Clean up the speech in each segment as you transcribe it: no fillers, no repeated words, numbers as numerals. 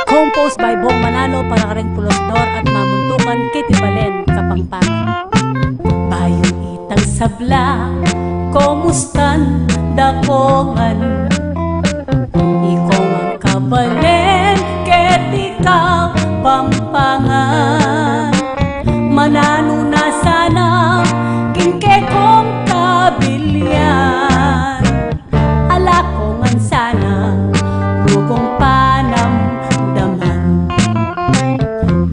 Composed by Bong Manalo para kareng Pulosdor at mamuntukan Kitty Balen Kapampangan. Bayong itang sabla, komustan dakongan. Ikaw ang kabalen, Kitty Kapampangan. Manano na sana, kingke kong kabilyan. Ala ko ngan sana, rugong panamdaman.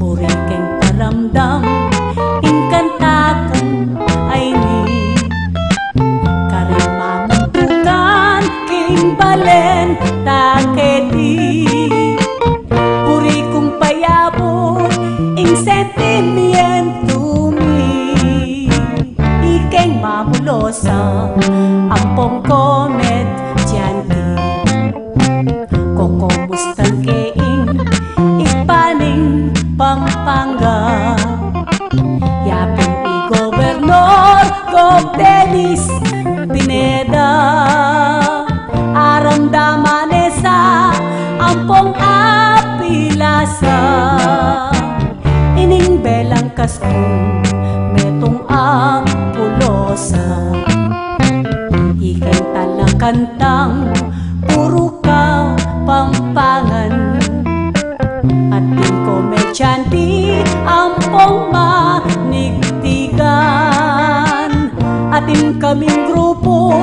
Puri keng paramdam, inkanta kong ay ni. Karimamuntukan, king balen, taketi. Puri kong payabot, ing sentimiento mi. Ikeng mamulosa, ampong komedyante. Kukumustan keing ipaning Pampanga. Yaping i-gobernor Gov. Dennis Pineda. Aramdaman esa ampong apilasa. Ining belang kaskong metong apulosa. Ikay talang kantang puro ka Pampangan. At din komedyante ampong manigtigan. Atin kaming grupo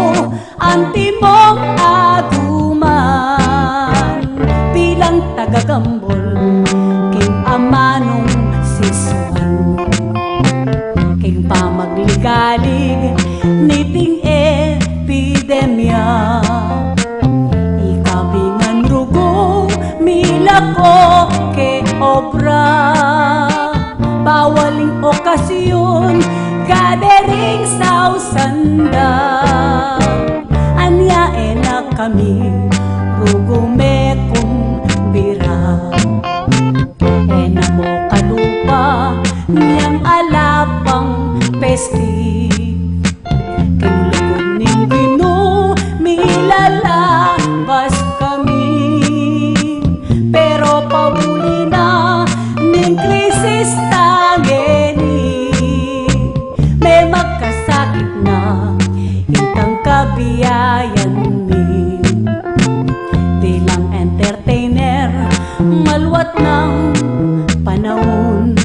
antimong aguman. Bilang tagagambol king amanong sisuan. King pamagligalig niting epidemya. Ikabingan rugo milako ke obra. Bawaling okasyon kadering sausanda. Anyae na kami rugo me kumbira. Ena mo kalupa niyang alapang pesti. Kinulugod ning Ginoo milalabas kami. Pero pauli na ning krisis tangeni. May magkasakit na intang kabiyayan mi. Bilang entertainer maluwat ng panahon.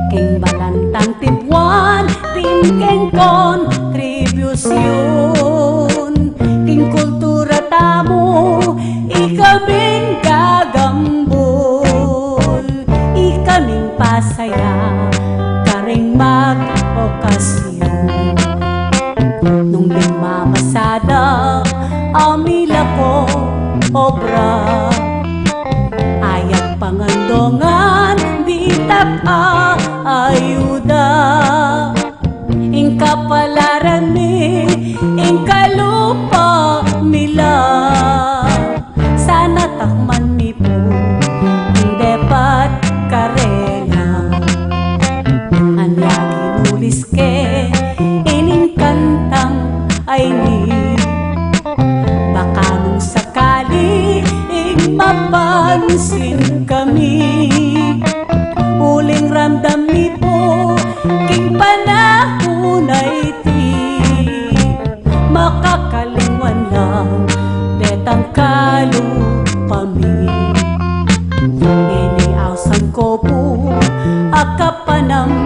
King balantang tibuan, king kontribusyon. King kultura tamo, ikaming gagambol. Ikaming pasaya, karing mag-okasyon. Nung lima masada, amila ko obra. Ayag pangandongan, bitap ayuda. Ingka palaran mi, ingka lupa mila. Sana takman mi po, hindi pat karela. Anyagi nulis ke, ining kantang ay ni. Baka nung sakali, ing mapansin kami. Uling ramdam mi po, king panahon ay ti. Makakalingwan lang, detang kalupa mi. Iniawsan ko po, akapanam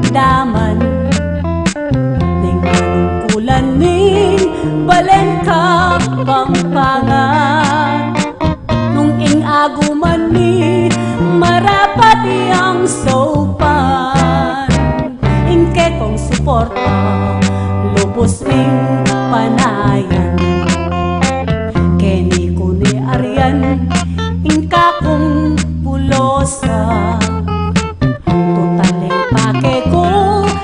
daman. Ning manungkulan ning balen ka Pampangan. Nung ing aguman ni marapat iyang sopan. Ingke kong suporta lubos ning panayan. Keni ko ni Arian ingka kong pulosa. Totaling pake ko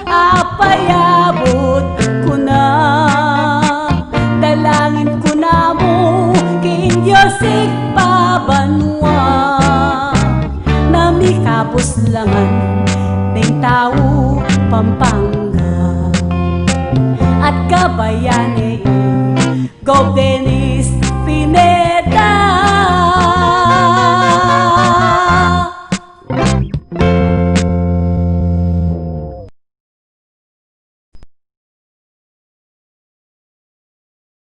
apayabot ko na. Dalangin ko na mo king Yosik Pabanwa. Namikapos langan ng tao Pampanga. At kabayani Gov. Dennis